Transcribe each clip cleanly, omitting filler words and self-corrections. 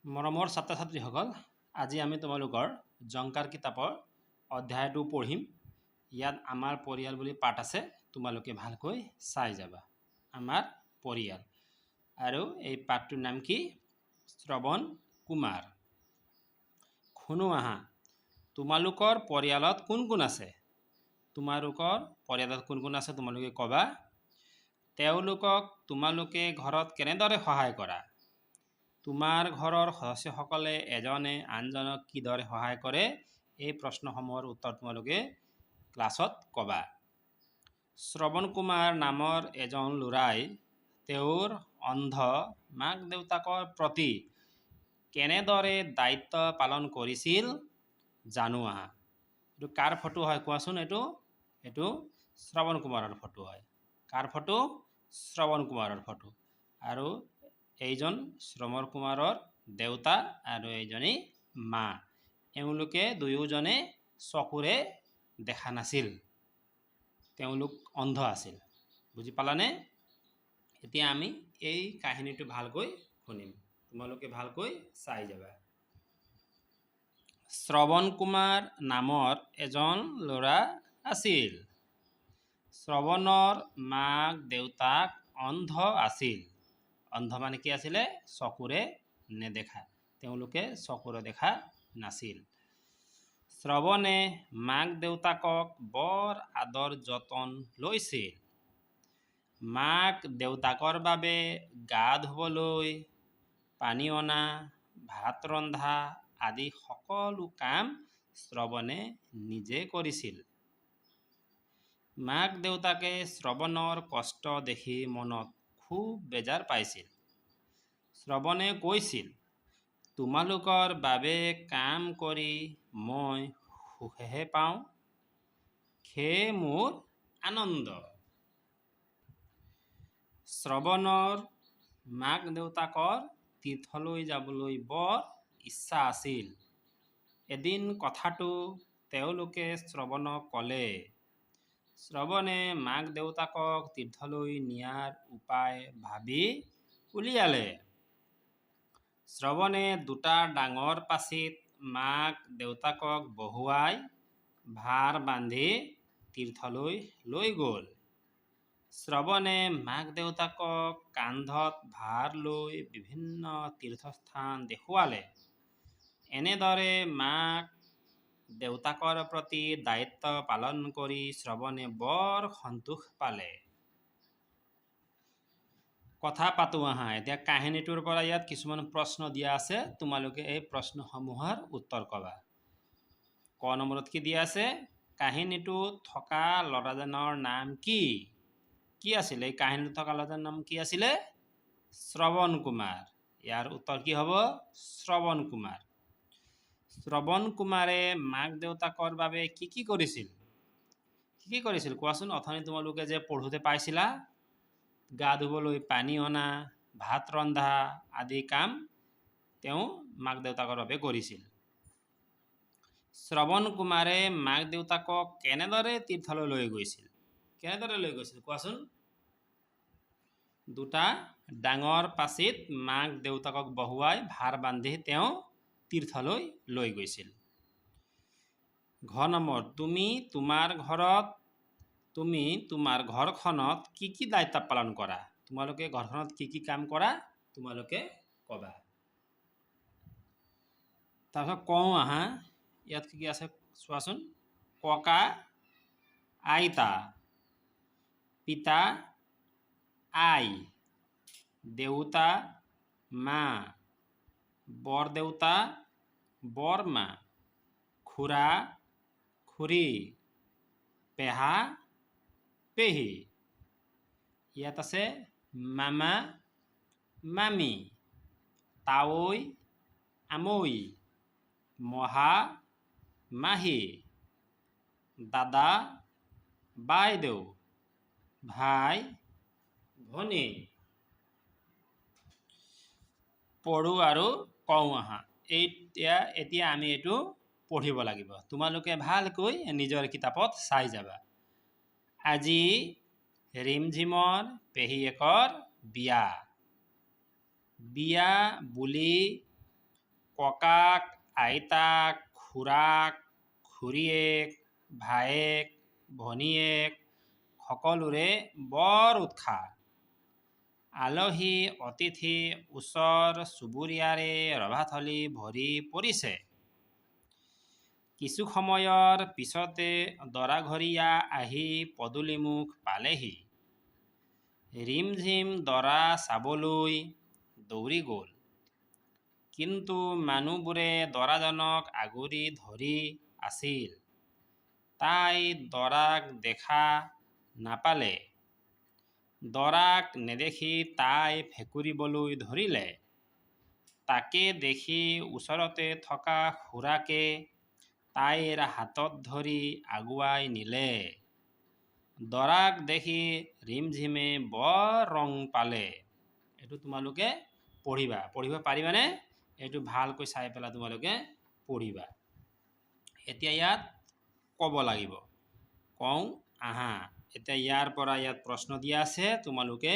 মৰমৰ ছাত্ৰ ছাত্ৰীসকল, আজি আমি তোমালোকৰ জংকাৰ কিতাপৰ অধ্যায়টো পঢ়িম। ইয়াত আমাৰ পৰিয়াল বুলি পাঠ আছে, তোমালোকে ভালকৈ চাই যাবা। আমাৰ পৰিয়াল আৰু এই পাঠটোৰ নাম কি? শ্ৰৱণ কুমাৰ। শুনো আহা, তোমালোকৰ পৰিয়ালত কোন কোন আছে? তোমালোকৰ পৰিয়ালত কোন কোন আছে তোমালোকে ক'বা। তেওঁলোকক তোমালোকে ঘৰত কেনেদৰে সহায় কৰা? তোমাৰ ঘৰৰ সদস্যসকলে এজনে আনজনক কিদৰে সহায় কৰে? এই প্ৰশ্নসমূহৰ উত্তৰ তোমালোকে ক্লাছত ক'বা। শ্ৰৱণ কুমাৰ নামৰ এজন ল'ৰাই তেওঁৰ অন্ধ মাক দেউতাকৰ প্ৰতি কেনেদৰে দায়িত্ব পালন কৰিছিল জানো আহা। এইটো কাৰ ফটো হয় কোৱাচোন? এইটো শ্ৰৱণ কুমাৰৰ ফটো হয়। কাৰ ফটো? শ্ৰৱণ কুমাৰৰ ফটো। আৰু এইজন শ্ৰৱণ কুমাৰৰ দেউতা আৰু এইজনী মা। এওঁলোকে দুয়োজনে চকুৰে দেখা নাছিল, তেওঁলোক অন্ধ আছিল। বুজি পালানে? এতিয়া আমি এই কাহিনীটো ভালকৈ শুনিম, তোমালোকে ভালকৈ চাই যাবা। শ্ৰৱণ কুমাৰ নামৰ এজন ল'ৰা আছিল। শ্ৰৱণৰ মাক দেউতাক অন্ধ আছিল। অন্ধ মানে কি আছিলে? চকুৰে নেদেখা, তেওঁলোকে চকুৰে দেখা নাছিল। শ্ৰৱণে মাক দেউতাকক বৰ আদৰ যতন লৈছিল। মাক দেউতাকৰ বাবে গা ধুবলৈ, পানী অনা, ভাত ৰন্ধা আদি সকলো কাম শ্ৰৱণে নিজে কৰিছিল। মাক দেউতাকে শ্ৰৱণৰ কষ্ট দেখি মনত খুব বেজাৰ পাইছিল। শ্ৰৱণে কৈছিল, তোমালোকৰ বাবে কাম কৰি মই সুখহে পাওঁ, সেয়ে মোৰ আনন্দ। শ্ৰৱণৰ মাক দেউতাকৰ তীৰ্থলৈ যাবলৈ বৰ ইচ্ছা আছিল। এদিন কথাটো তেওঁলোকে শ্ৰৱণক ক'লে। শ্ৰৱণে মাক দেউতাকক তীৰ্থলৈ নিয়াৰ উপায় ভাবি উলিয়ালে। শ্ৰৱণে দুটা ডাঙৰ পাচিত মাক দেউতাকক বহুৱাই ভাৰ বান্ধি তীৰ্থলৈ লৈ গ'ল। শ্ৰৱণে মাক দেউতাকক কান্ধত ভাৰ লৈ বিভিন্ন তীৰ্থস্থান দেখুৱালে। এনেদৰে মাক দেউতাকৰ প্ৰতি দায়িত্ব পালন কৰি শ্ৰৱণে বৰ সন্তোষ পালে। কথা পাতো আহা। এতিয়া কাহিনীটোৰ পৰা ইয়াত কিছুমান প্ৰশ্ন দিয়া আছে, তোমালোকে এই প্ৰশ্নসমূহৰ উত্তৰ ক'বা। ক নম্বৰত কি দিয়া আছে? কাহিনীটোত থকা ল'ৰাজনৰ নাম কি? কি আছিলে? এই কাহিনীটোত থকা ল'ৰাজনৰ নাম কি আছিলে? শ্ৰৱণ কুমাৰ। ইয়াৰ উত্তৰ কি হ'ব? শ্ৰৱণ কুমাৰ। শ্ৰৱণ কুমাৰে মাক দেউতাকৰ বাবে কি কি কৰিছিল? কি কি কৰিছিল কোৱাচোন? অথনি তোমালোকে যে পঢ়োতে পাইছিলা, গা ধুবলৈ পানী অনা, ভাত ৰন্ধা আদি কাম তেওঁ মাক দেউতাকৰ বাবে কৰিছিল। শ্ৰৱণ কুমাৰে মাক দেউতাকক কেনেদৰে তীৰ্থলৈ লৈ গৈছিল? কেনেদৰে লৈ গৈছিল কোৱাচোন? দুটা ডাঙৰ পাচিত মাক দেউতাকক বহুৱাই ভাৰ বান্ধি তেওঁ তীৰ্থলৈ লৈ গৈছিল। ঘ নম্বৰ, তুমি তোমাৰ ঘৰখনত কি কি দায়িত্ব পালন কৰা? তোমালোকে ঘৰখনত কি কি কাম কৰা? তোমালোকে ক'বা। তাৰপিছত কওঁ আহা, ইয়াত কি কি আছে চোৱাচোন। ককা আইতা, পিতা আই, দেউতা মা, বৰদেউতা বৰমা, খুৰা খুৰী, পেহা পেহী। ইয়াত আছে মামা মামী, তাৱৈ আমৈ, মহা মাহী, দাদা বাইদেউ, ভাই ভনী। পঢ়ো আৰু কওঁ আহা। এতিয়া আমি এইটো পঢ়িব লাগিব। তোমালোকে ভালকৈ নিজৰ কিতাপত চাই যাবা। আজি ৰিমঝিমৰ পেহীয়েকৰ বিয়া। বিয়া বুলি ককাক, আইতাক, খুৰাক, খুৰীয়েক, ভায়েক, ভনীয়েক সকলোৰে বৰ উৎসাহ। আলহী অতিথি ওচৰ চুবুৰীয়াৰে ৰভাথলী ভৰি পৰিছে। কিছু সময়ৰ পিছতে দৰাঘৰীয়া আহি পদূলিমুখ পালেহি। ৰিমঝিম দৰা চাবলৈ দৌৰি গ'ল। কিন্তু মানুহবোৰে দৰাজনক আগুৰি ধৰি আছিল। তাই দৰাক দেখা নাপালে। দৰাক নেদেখি তাই ভেকুৰিবলৈ ধৰিলে। তাকে দেখি ওচৰতে থকা খুৰাকে তাইৰ হাতত ধৰি আগুৱাই নিলে। দৰাক দেখি ৰিমঝিমে বৰ ৰং পালে। এইটো তোমালোকে পঢ়িব পাৰিবানে? এইটো ভালকৈ চাই পেলাই তোমালোকে পঢ়িবা। এতিয়া ইয়াত ক'ব লাগিব। কওঁ আহা। এতিয়া ইয়াৰ পৰা ইয়াত প্ৰশ্ন দিয়া আছে, তোমালোকে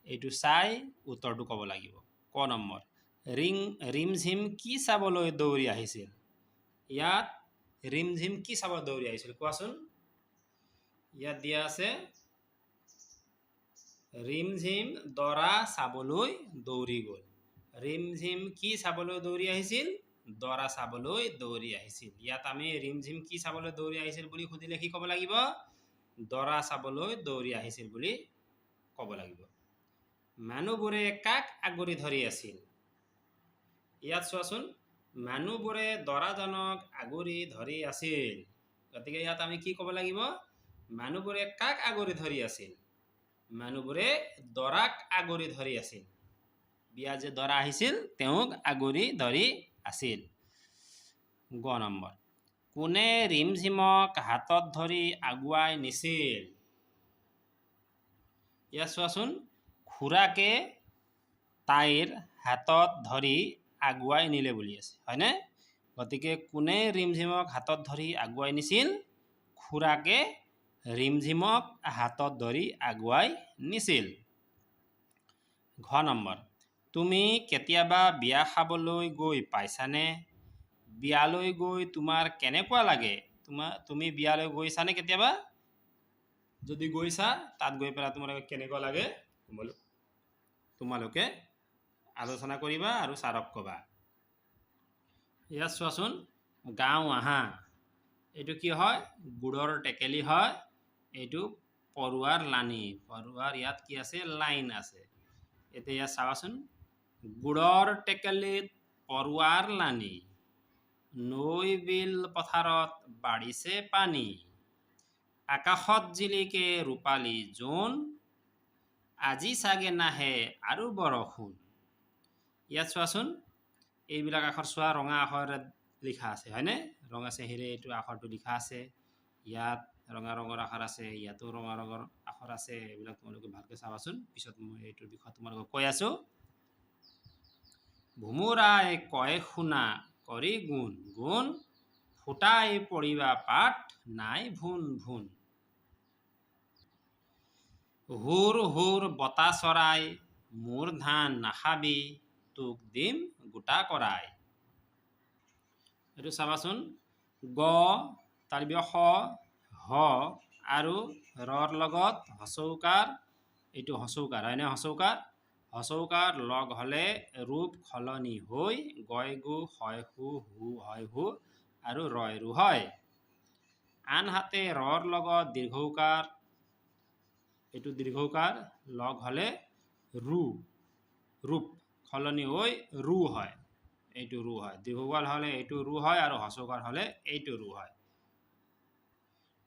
এইটো চাই উত্তৰটো ক'ব লাগিব। ক নম্বৰ, ৰিমঝিম কি চাবলৈ দৌৰি আহিছিল? ইয়াত ৰিমঝিম কি চাব দৌৰি আহিছিল কোৱাচোন? ইয়াত দিয়া আছে ৰিমঝিম দৰা চাবলৈ দৌৰি গ'ল। ৰিমঝিম কি চাবলৈ দৌৰি আহিছিল? দৰা চাবলৈ দৌৰি আহিছিল। ইয়াত আমি ৰিমঝিম কি চাবলৈ দৌৰি আহিছিল বুলি সুধিলে কি ক'ব লাগিব? দৰা চাবলৈ দৌৰি আহিছিল বুলি ক'ব লাগিব। মানুহবোৰে কাক আগুৰি ধৰি আছিল? ইয়াত চোৱাচোন, মানুহবোৰে দৰাজনক আগুৰি ধৰি আছিল। গতিকে ইয়াত আমি কি ক'ব লাগিব? মানুহবোৰে কাক আগুৰি ধৰি আছিল? মানুহবোৰে দৰাক আগুৰি ধৰি আছিল। বিয়া যে দৰা আহিছিল তেওঁক আগুৰি ধৰি আছিল। গ নম্বৰ, কোনে ৰিমঝিমক হাতত ধৰি আগুৱাই নিছিল? ইয়াত চোৱাচোন, খুৰাকে তাইৰ হাতত ধৰি আগুৱাই নিলে বুলি আছে, হয়নে? গতিকে কোনে ৰিমঝিমক হাতত ধৰি আগুৱাই নিছিল? খুৰাকে ৰিমঝিমক হাতত ধৰি আগুৱাই নিছিল। ঘ নম্বৰ, তুমি কেতিয়াবা বিয়া খাবলৈ গৈ পাইছানে? বিয়ালৈ গৈ তোমাৰ কেনেকুৱা লাগে? তুমি বিয়ালৈ গৈছানে কেতিয়াবা? যদি গৈছা, তাত গৈ পেলাই তোমালোকে কেনেকুৱা লাগে তোমালোকে আলোচনা কৰিবা আৰু ছাৰক ক'বা। ইয়াত চোৱাচোন, গাওঁ আহা। এইটো কি হয়? গুড়ৰ টেকেলি হয়। এইটো পৰুৱাৰ লানি। পৰুৱাৰ ইয়াত কি আছে? লাইন আছে। এতিয়া ইয়াত চাবাচোন, গুড়ৰ টেকেলিত পৰুৱাৰ লানি, নৈ বিল পথাৰত বাঢ়িছে পানী, আকাশত জিলিকে ৰূপালী জোন, আজি চাগে নাহে আৰু বৰষুণ। ইয়াত চোৱাচোন, এইবিলাক আখৰ চোৱা, ৰঙা আখৰে লিখা আছে, হয়নে? ৰঙা চেহেৰে এইটো আখৰটো লিখা আছে। ইয়াত ৰঙা ৰঙৰ আখৰ আছে, ইয়াতো ৰঙা ৰঙৰ আখৰ আছে। এইবিলাক তোমালোকে ভালকৈ চাবাচোন, পিছত মই এইটোৰ বিষয়ে তোমালোকক কৈ আছো। ভোমোৰাই কয় শুনা কৰি গুণ গুণ, ফুটাই পৰিবা পাত নাই ভুন ভুন। হুৰ হুৰ বতা চৰাই, মোৰ ধান নাখাবি, তোক দিম গোটা কৰাই। এইটো চাবাচোন, গ তাৰ শ হ আৰু ৰৰ লগত হচৌকাৰ, এইটো হচৌকাৰ, হয়নে? হচৌকাৰ, হচৌকাৰ লগ হ'লে ৰূপ সলনি হৈ গয় গু হয় হু হু হয় হু আৰু ৰয় ৰু হয়। আনহাতে ৰৰ লগত দীৰ্ঘৌকাৰ, এইটো দীৰ্ঘৌকাৰ লগ হ'লে ৰূপ সলনি হৈ ৰু হয়। এইটো ৰু হয়। দীৰ্ঘৌকাৰ হ'লে এইটো ৰু হয় আৰু হচৌকাৰ হ'লে এইটো ৰু হয়।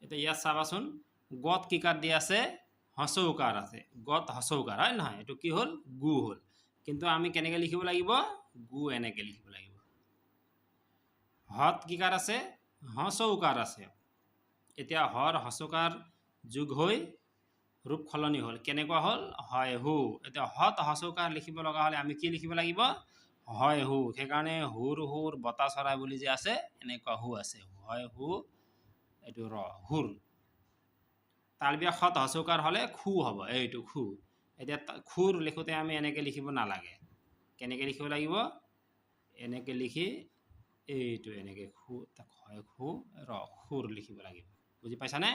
এতিয়া ইয়াত চাবাচোন, গত কি কাট দি আছে? হচৌকাৰ আছে। গত হচৌকাৰ, হয় নহয়? এইটো কি হ'ল? গু হ'ল। কিন্তু আমি কেনেকৈ লিখিব লাগিব? গু এনেকৈ লিখিব লাগিব। হত কি কাট আছে? হচৌকাৰ আছে। এতিয়া হৰ হচৌকাৰ যোগ হৈ ৰূপ সলনি হ'ল। কেনেকুৱা হ'ল? হয় হু। এতিয়া হত হচৌকাৰ লিখিব লগা হ'লে আমি কি লিখিব লাগিব? হয় হু। সেইকাৰণে হুৰ হুৰ বতা চৰাই বুলি যে আছে, এনেকুৱা হু আছে। হয় হু, এইটো ৰ, হুৰ। তালবীয়া খত হচৌকাৰ হ'লে খু হ'ব, এইটো খু। এতিয়া খুৰ লিখোঁতে আমি এনেকৈ লিখিব নালাগে। কেনেকৈ লিখিব লাগিব? এনেকৈ লিখি এইটো এনেকৈ খু ৰ খুৰ লিখিব লাগিব। বুজি পাইছানে?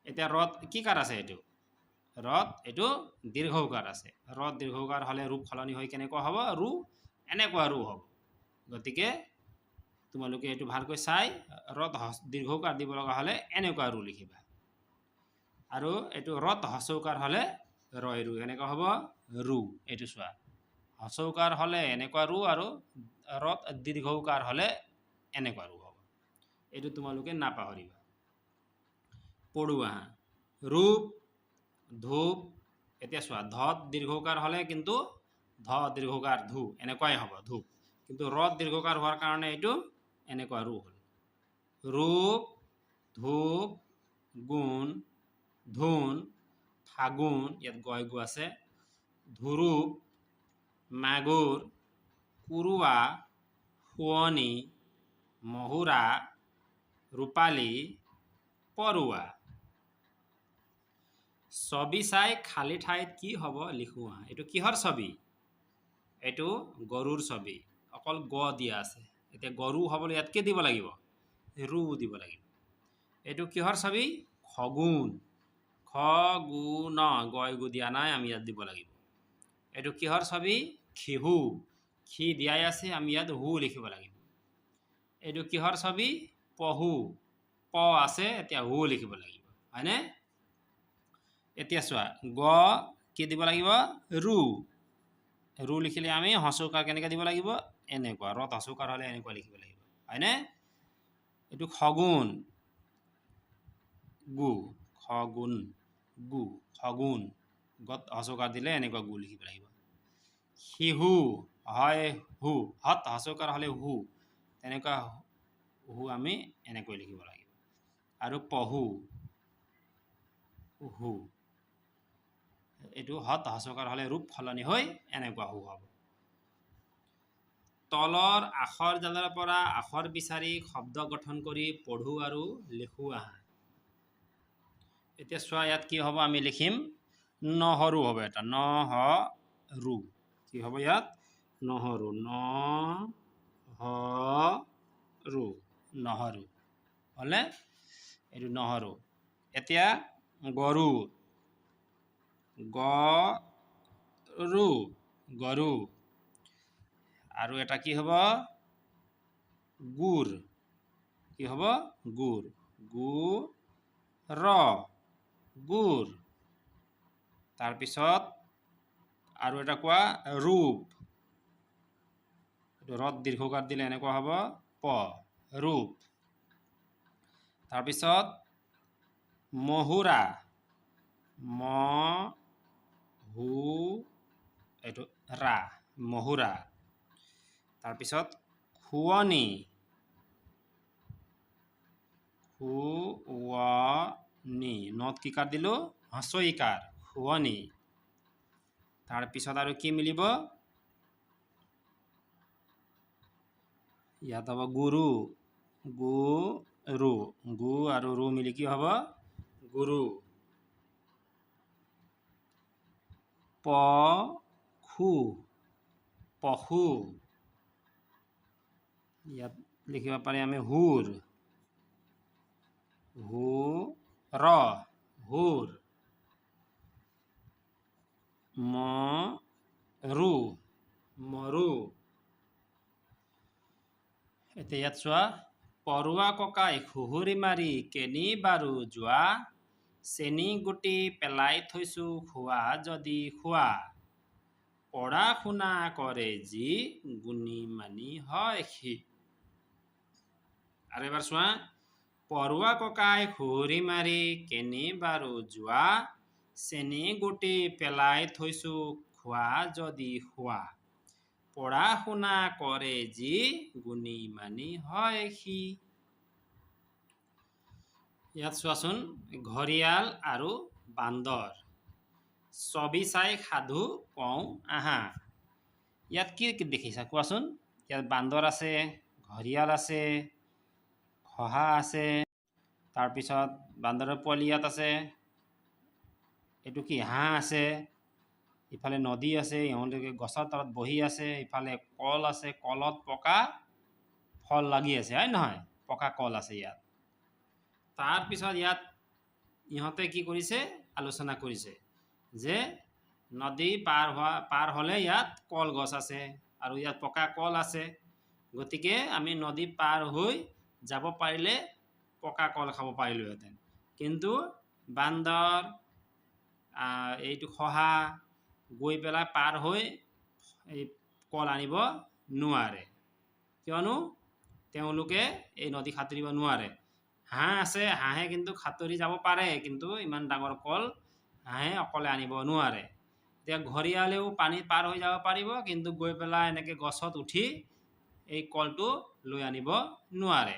এতিয়া ৰত কি কাৰ আছে? এইটো ৰত এইটো দীৰ্ঘকাৰ আছে। ৰত দীৰ্ঘকাৰ হ'লে ৰূপ সলনি হৈ কেনেকুৱা হ'ব? ৰু এনেকুৱা ৰু হ'ব। গতিকে তোমালোকে এইটো ভালকৈ চাই ৰত দীৰ্ঘকাৰ দিব লগা হ'লে এনেকুৱা ৰু লিখিবা। আৰু এইটো ৰত হচৌকাৰ হ'লে ৰয় ৰু এনেকুৱা হ'ব ৰু। এইটো চোৱা, হচৌকাৰ হ'লে এনেকুৱা ৰু আৰু ৰত দীৰ্ঘকাৰ হ'লে এনেকুৱা ৰু হ'ব। এইটো তোমালোকে নাপাহৰিবা। পঢ়োৱা ৰূপ ধূপ। এতিয়া চোৱা, ধত দীৰ্ঘকাৰ হ'লে কিন্তু ধ দীৰ্ঘকাৰ ধু এনেকুৱাই হ'ব ধূপ। কিন্তু ৰত দীৰ্ঘকাৰ হোৱাৰ কাৰণে এইটো এনেকুৱা ৰু হ'ল। ৰূপ ধূপ গুণ ধুন ফাগুন, ইয়াত গয় গু আছে, ধুৰূপ মাগুৰ কুৰুৱা শুৱনি মহুৰা ৰূপালী পৰুৱা। ছবি চাই খালী ঠাইত কি হ'ব লিখোৱা। এইটো কিহৰ ছবি? এইটো গৰুৰ ছবি। অকল গ দিয়া আছে। এতিয়া গৰু হ'বলৈ ইয়াত কি দিব লাগিব? ৰু দিব লাগিব। এইটো কিহৰ ছবি? খগুন। খগুন, গয় গু দিয়া নাই, আমি ইয়াত দিব লাগিব। এইটো কিহৰ ছবি? খিহু। খি দিয়াই আছে, আমি ইয়াত হু লিখিব লাগিব। এইটো কিহৰ ছবি? পহু। প আছে, এতিয়া হু লিখিব লাগিব, হয়নে? এতিয়া চোৱা, গ কি দিব লাগিব? ৰু। ৰু লিখিলে আমি হচৌকাৰ কেনেকৈ দিব লাগিব? এনেকুৱা। ৰত হচৌকাৰ হ'লে এনেকুৱা লিখিব লাগিব, হয়নে? এইটো খগুন গু। খগুন গু খগুন। গত হচৌকাৰ দিলে এনেকুৱা গু লিখিব লাগিব। শিহু হয় হু, হত হচৌকাৰ হ'লে হু, তেনেকুৱা হু আমি এনেকৈ লিখিব লাগিব। আৰু পহু হু, এইটো হত হচৌকাৰ হ'লে ৰূপ সলনি হৈ এনেকুৱা হু হ'ব। তলৰ আখৰজালৰ পৰা আখৰ বিচাৰি শব্দ গঠন কৰি পঢ়ো আৰু লিখো আহা। এতিয়া চোৱা, ইয়াত কি হ'ব? আমি লিখিম নহৰু হ'ব। এটা নহৰু কি হ'ব? ইয়াত নহৰু। নহৰু নহৰু হ'লে এইটো নহৰু। এতিয়া গৰু গৰু গৰু। আৰু এটা কি হ'ব? গুৰ। কি হ'ব? গুৰ। গুৰ গুৰ। তাৰপিছত আৰু এটা কোৱা ৰূপ। ৰত দীৰ্ঘকাৰ দিলে এনেকুৱা হ'ব প ৰূপ। তাৰপিছত মহুৰা হু এইটো ৰা মহুৰা। তাৰপিছত শুৱনি শুৱনি, নত কি কাৰ দিলোঁ? হচৈকাৰ শুৱনি। তাৰপিছত আৰু কি মিলিব? ইয়াত হ'ব গুৰু। গুৰু। গু আৰু ৰু মিলি কি হ'ব? গুৰু। পশু পশু। ইয়াত লিখিব পাৰি আমি হুৰ। হুৰ হুৰ। মৰু মৰু। এতিয়া ইয়াত চোৱা, পৰুৱা ককাই খুহুৰি মাৰি কেনি বাৰু যোৱা, চেনি গুটি পেলাই থৈছো খোৱা যদি খোৱা, পঢ়া শুনা কৰে যি গুণী মানি হয় সি। আৰু এবাৰ চোৱা, পৰুৱা ককাই খুহুৰি মাৰি কেনি বাৰু যোৱা, চেনি গুটি পেলাই থৈছো খোৱা যদি খোৱা, পঢ়া শুনা কৰে যি গুণী মানি হয় সি। ইয়াত চোৱাচোন, ঘৰিয়াল আৰু বান্দৰ। ছবি চাই সাধু কওঁ আহা। ইয়াত কি দেখিছা কোৱাচোন? ইয়াত বান্দৰ আছে, ঘৰিয়াল আছে, শহা আছে, তাৰপিছত বান্দৰৰ পোৱালি ইয়াত আছে, এইটো কি হাঁহ আছে, ইফালে নদী আছে, ইহঁতে গছৰ তলত বহি আছে, ইফালে কল আছে, কলত পকা ফল লাগি আছে, হয় নহয়? পকা কল আছে ইয়াত। তাৰপিছত ইয়াত ইহঁতে কি কৰিছে? আলোচনা কৰিছে যে নদী পাৰ হ'লে ইয়াত কলগছ আছে আৰু ইয়াত পকা কল আছে, গতিকে আমি নদী পাৰ হৈ যাব পাৰিলে পকা কল খাব পাৰিলোহেঁতেন। কিন্তু বান্দৰ এইটো খহা গৈ পেলাই পাৰ হৈ এই কল আনিব নোৱাৰে, কিয়নো তেওঁলোকে এই নদী সাঁতুৰিব নোৱাৰে। হাঁহ আছে, হাঁহে কিন্তু সাঁতুৰি যাব পাৰে, কিন্তু ইমান ডাঙৰ কল হাঁহে অকলে আনিব নোৱাৰে। এতিয়া ঘৰিয়ালেও পানী পাৰ হৈ যাব পাৰিব, কিন্তু গৈ পেলাই এনেকৈ গছত উঠি এই কলটো লৈ আনিব নোৱাৰে।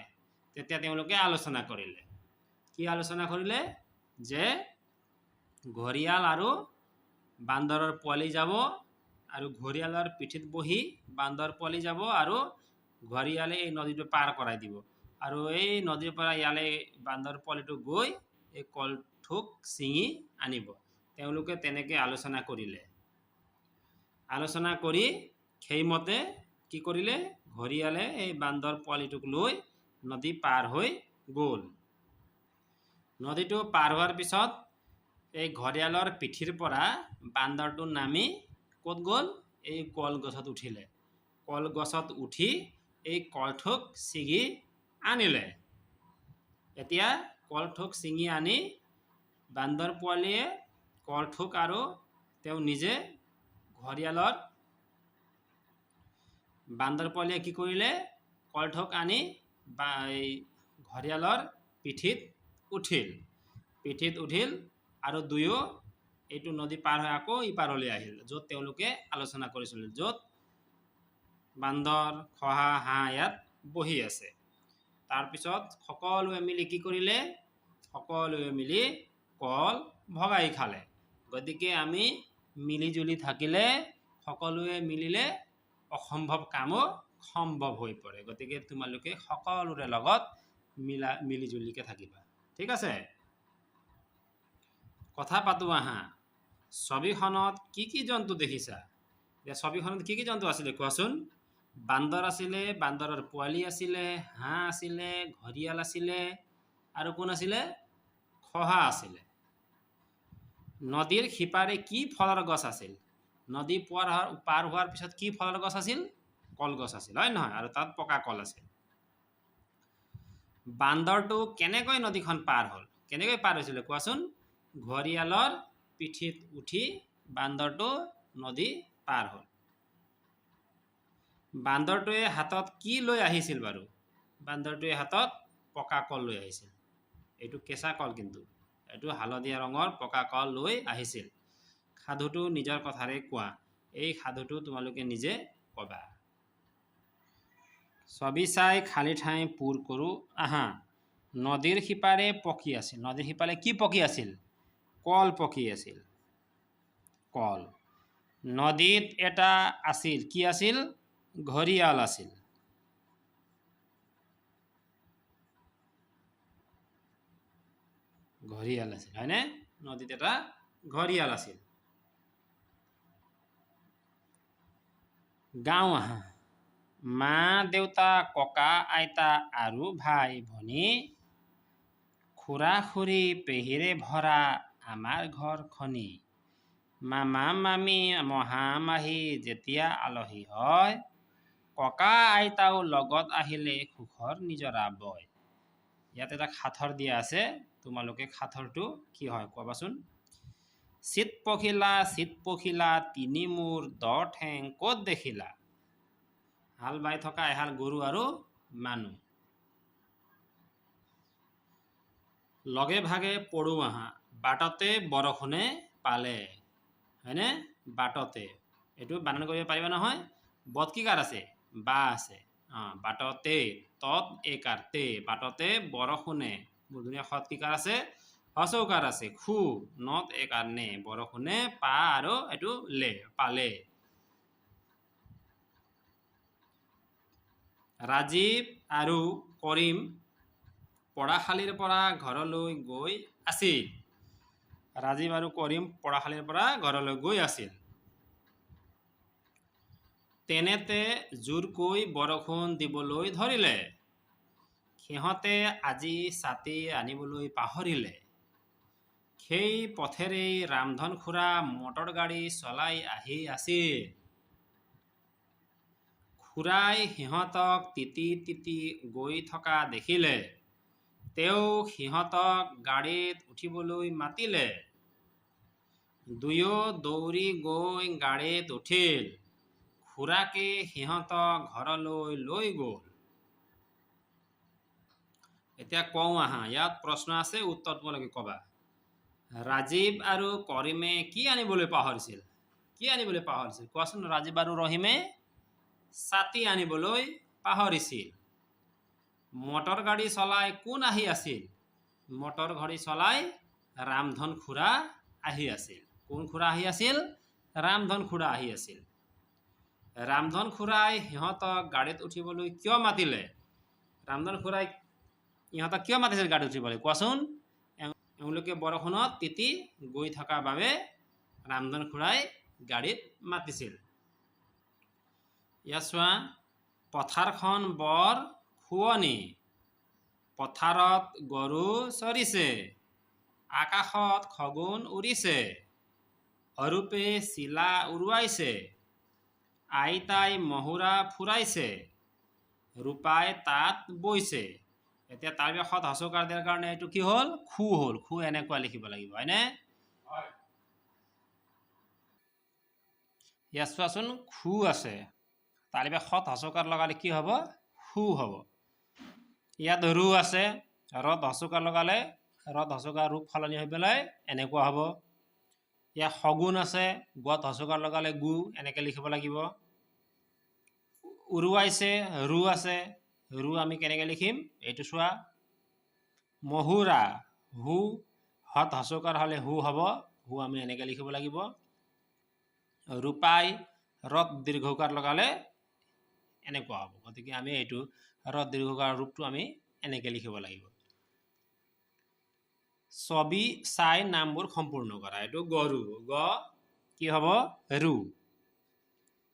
তেতিয়া তেওঁলোকে আলোচনা কৰিলে। কি আলোচনা কৰিলে? যে ঘৰিয়াল আৰু বান্দৰৰ পোৱালি যাব, আৰু ঘৰিয়ালৰ পিঠিত বহি বান্দৰ পোৱালি যাব, আৰু ঘৰিয়ালে এই নদীটো পাৰ কৰাই দিব, আৰু এই নদীৰ পৰা ইয়ালে বান্দৰ পোৱালিটো গৈ এই কলথোক ছিঙি আনিব। তেওঁলোকে তেনেকৈ আলোচনা কৰিলে। আলোচনা কৰি সেইমতে কি কৰিলে? ঘৰিয়ালে এই বান্দৰ পোৱালিটোক লৈ নদী পাৰ হৈ গ'ল। নদীটো পাৰ হোৱাৰ পিছত এই ঘৰিয়ালৰ পিঠিৰ পৰা বান্দৰটো নামি ক'ত গ'ল? এই কলগছত উঠিলে। কলগছত উঠি এই কলথোক ছিঙি আনিলে। এতিয়া কলথোক ছিঙি আনি বান্দৰ পোৱালীয়ে কলথোক আৰু তেওঁ নিজে বান্দৰ পোৱালীয়ে কি কৰিলে? কলথোক আনি এই ঘৰিয়ালৰ পিঠিত উঠিল আৰু দুয়ো এইটো নদী পাৰ হৈ আকৌ ইপাৰলৈ আহিল, য'ত তেওঁলোকে আলোচনা কৰিছিল, য'ত বান্দৰ, খহা, হাঁহ ইয়াত বহি আছে। তাৰপিছত সকলোৱে মিলি কি কৰিলে? সকলোৱে মিলি কল ভগাই খালে। গতিকে আমি মিলিজুলি থাকিলে, সকলোৱে মিলিলে অসম্ভৱ কামো সম্ভৱ হৈ পৰে। গতিকে তোমালোকে সকলোৰে লগত মিলিজুলিকে থাকিবা, ঠিক আছে? কথা পাতো আহা। ছবিখনত কি কি জন্তু দেখিছা? এতিয়া ছবিখনত কি কি জন্তু আছিলে কোৱাচোন? বান্দৰ আছিলে, বান্দৰৰ পোৱালি আছিলে, হাঁহ আছিলে, ঘৰিয়াল আছিলে, আৰু কোন আছিলে? খহা আছিলে। নদীৰ সিপাৰে কি ফলৰ গছ আছিল? নদী পাৰ হোৱাৰ পিছত কি ফলৰ গছ আছিল? কলগছ আছিল, হয় নহয়? আৰু তাত পকা কল আছিল। বান্দৰটো কেনেকৈ নদীখন পাৰ হ'ল? কেনেকৈ পাৰ হৈছিলে কোৱাচোন? ঘৰিয়ালৰ পিঠিত উঠি বান্দৰটো নদী পাৰ হ'ল। বান্দৰটোৱে হাতত কি লৈ আহিছিল বাৰু? বান্দৰটোৱে হাতত পকা কল লৈ আহিছিল। এইটো কেঁচা কল, কিন্তু এইটো হালধীয়া ৰঙৰ পকা কল লৈ আহিছিল। সাধুটো নিজৰ কথাৰে কোৱা। এই সাধুটো তোমালোকে নিজে ক'বা। ছবি চাই খালী ঠাই পূৰ কৰোঁ আহা। নদীৰ সিপাৰে পকী আছিল। নদীৰ সিপাৰে কি পকী আছিল? কল পকী আছিল। কল। নদীত এটা আছিল, কি আছিল? ঘৰিয়াল আছিল। ঘৰিয়াল আছিল, হয়নে? নদীত এটা ঘৰিয়াল আছিল। গাঁও আহা। মা দেউতা, ককা আইতা আৰু ভাই ভনী, খুৰা খুৰী পেহীৰে ভৰা আমাৰ ঘৰখনি। মামা মামী মহা মাহী যেতিয়া আলহী হয়, ককা আইতাও লগত আহিলে সুখৰ নিজৰা বয়। ইয়াত এটা সাঁথৰ দিয়া আছে, তোমালোকে সাঁথৰটো কি হয় ক'বাচোন। চিত পখিলা তিনি মূৰ 10 ঠেং ক'ত দেখিলা? হাল বাই থকা এহাল গৰু আৰু মানুহ। লগে ভাগে পঢ়ো আহা। বাটতে বৰষুণে পালে, হয়নে? বাটতে, এইটো বানান কৰিব পাৰিবা নহয়? বত কি কাৰ আছে? বা আছে। বাটতে, তত একাৰ তে, বাটতে বৰষুণে। মূৰ্ধন্য ষত কি কাৰ আছে? হচৌকাৰ আছে। খু, নত একাৰ নে, বৰষুণে পা আৰু এইটো লে, পালে। ৰাজীৱ আৰু কৰিম পঢ়াশালীৰ পৰা ঘৰলৈ গৈ আছিল। ৰাজীৱ আৰু কৰিম পঢ়াশালীৰ পৰা ঘৰলৈ গৈ আছিল। তেনেতে জোৰকৈ বৰষুণ দিবলৈ ধৰিলে। সিহঁতে আজি ছাতি আনিবলৈ পাহৰিলে। সেই পথেৰেই ৰামধন খুৰা মটৰ গাড়ী চলাই আহি আছিল। খুৰাই সিহঁতক তিতি তিতি গৈ থকা দেখিলে। তেওঁ সিহঁতক গাড়ীত উঠিবলৈ মাতিলে। দুয়ো দৌৰি গৈ গাড়ীত উঠিল। খুৰাকে সিহঁতক ঘৰলৈ লৈ গ'ল। এতিয়া কওঁ আহা, ইয়াত প্ৰশ্ন আছে, উত্তৰ তোমালোকে ক'বা। ৰাজীৱ আৰু কৰিমে কি আনিবলৈ পাহৰিছিল? কি আনিবলৈ পাহৰিছিল কোৱাচোন? ৰাজীৱ আৰু ৰহিমে ছাতি আনিবলৈ পাহৰিছিল। মটৰ গাড়ী চলাই কোন আহি আছিল? মটৰ গাড়ী চলাই ৰামধন খুৰা আহি আছিল। কোন খুৰা আহি আছিল? ৰামধন খুৰা আহি আছিল। ৰামধন খুৰাই সিহঁতক গাড়ীত উঠিবলৈ কিয় মাতিলে? ৰামধন খুৰাই ইহঁতক কিয় মাতিছিল গাড়ীত উঠিবলৈ কোৱাচোন? এওঁলোকে বৰষুণত তিতি গৈ থকাৰ বাবে ৰামধন খুৰাই গাড়ীত মাতিছিল। ইয়াত চোৱা, পথাৰখন বৰ শুৱনি। পথাৰত গৰু চৰিছে। আকাশত শগুন উৰিছে। অৰূপে চিলা উৰুৱাইছে। আইতাই মহুৰা ফুৰাইছে। ৰূপাই তাঁত বৈছে। এতিয়া তাৰ পিছত হচৌকাৰ দিয়াৰ কাৰণে এইটো কি হ'ল? খু হ'ল। খু এনেকুৱা লিখিব লাগিব, হয়নে? ইয়াত চোৱাচোন, খু আছে, তাৰ পিছত হচৌকাৰ লগালে কি হ'ব? খু হ'ব। ইয়াত ৰু আছে, ৰত হচৌকাৰ লগালে ৰত হচৌকাৰ ৰূপ সলনি হৈ পেলাই এনেকুৱা হ'ব। ইয়াত শগুন আছে, গত হচৌকাৰ লগালে গু, এনেকৈ লিখিব লাগিব। উৰুৱাইছে, ৰু আছে, ৰু আমি কেনেকৈ লিখিম? এইটো চোৱা, মহুৰা, হু, হত হচৌকাৰ হ'লে হু হ'ব, হু আমি এনেকৈ লিখিব লাগিব। ৰূপাই, ৰত দীৰ্ঘকাৰ লগালে এনেকুৱা হ'ব। গতিকে আমি এইটো ৰত দীৰ্ঘকাৰ ৰূপটো আমি এনেকৈ লিখিব লাগিব। ছবি চাই নামবোৰ সম্পূৰ্ণ কৰা। এইটো গৰু, গ কি হ'ব? ৰু,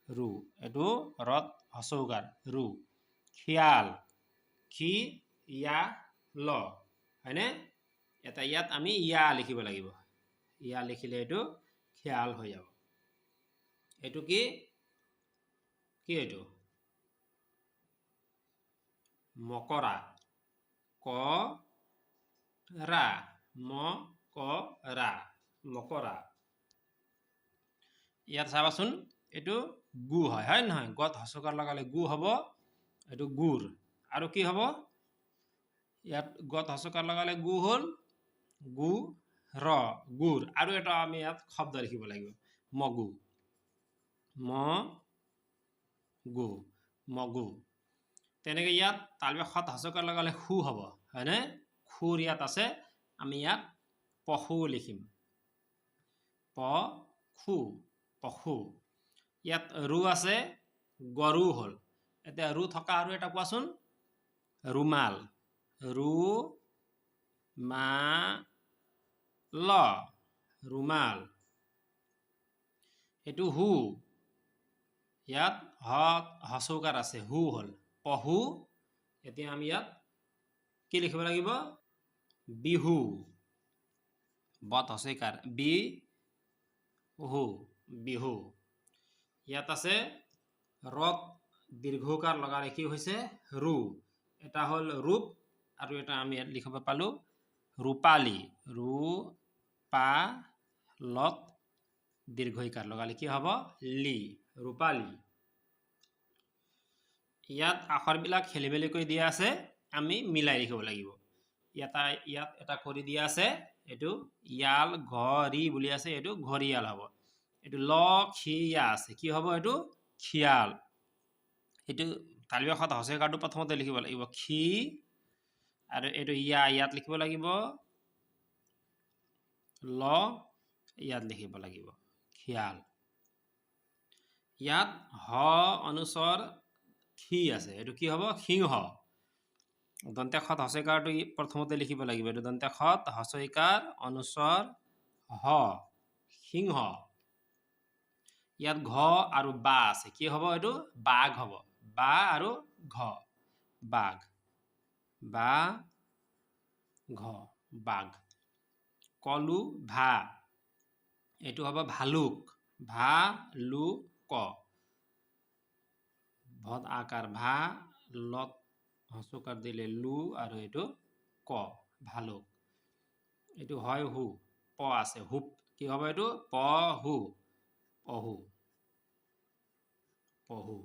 ৰু, এইটো ৰত হচৌকাৰ ৰু। খিয়াল, খি ইয়া ল, হয়নে? এটা ইয়াত আমি ইয়া লিখিব লাগিব। ইয়া লিখিলে এইটো খিয়াল হৈ যাব। এইটো কি? কি এইটো? মকৰা, ক ৰা, ম ক ৰা, মকৰা। ইয়াত চাবাচোন, এইটো গু হয়, হয় নহয়? গত হচৌকাৰ লগালে গু হ'ব, এইটো গুৰ। আৰু কি হ'ব? ইয়াত গত হচৌকাৰ লগালে গু হ'ল গু ৰ, গুৰ। আৰু এটা আমি ইয়াত শব্দ লিখিব লাগিব, মগু, ম গু, মগু। তেনেকৈ ইয়াত তালব্যাখত হচৌকাৰ লগালে খু হ'ব, হয়নে? খুৰ ইয়াত আছে, আমি ইয়াত পশু লিখিম, প খু, পশু। ইয়াত ৰু আছে, গৰু হ'ল। এতিয়া ৰু থকা আৰু এটা কোৱাচোন? ৰুমাল, ৰু মা ল, ৰুমাল। এইটো হু, ইয়াত হত হচৌকাৰ আছে, হু হ'ল, পহু। এতিয়া আমি ইয়াত কি লিখিব লাগিব? বিহু, বত হচৌকাৰ, বি হু, বিহু। ইয়াত আছে ৰত দীৰ্ঘকাৰ লগালে কি হৈছে? ৰু। এটা হ'ল ৰূপ, আৰু এটা আমি ইয়াত লিখিব পালো ৰূপালী, ৰু পা লত দীৰ্ঘইকাৰ লগালে কি হ'ব? লি, ৰূপালী। ইয়াত আখৰবিলাক খেলি মেলি কৰি দিয়া আছে, আমি মিলাই লিখিব লাগিব। ইয়াত এটা কৰি দিয়া আছে, এইটো ইয়াল ঘৰি বুলি আছে, এইটো ঘৰিয়াল হ'ব। এইটো ল খিয়া আছে, কি হ'ব? এইটো খিয়াল। এইটো তালব্যাখত হচৌকাৰটো প্ৰথমতে লিখিব লাগিব, খি, আৰু এইটো ইয়া ইয়াত লিখিব লাগিব, ল ইয়াত লিখিব লাগিব, খিয়াল। ইয়াত হ অনুস্বৰ খি আছে, এইটো কি হ'ব? সিংহ। দন্ত্যাক্ষত হচৌকাৰটো প্ৰথমতে লিখিব লাগিব, এইটো দন্ত্যাক্ষত হচৌকাৰ অনুস্বৰ হ, সিংহ। ইয়াত ঘ আৰু বা আছে কি হ'ব এইটো বাঘ হ'ব বা আৰু ঘ বাঘ বা ঘ বাঘ কলু ভা এইটো হ'ব ভালুক ভা লু ক ভত আকাৰ ভা লত হচুকাৰ দিলে লু আৰু এইটো ক ভালুক এইটো হয় হু প আছে হুপ কি হ'ব এইটো প হু পহু পহু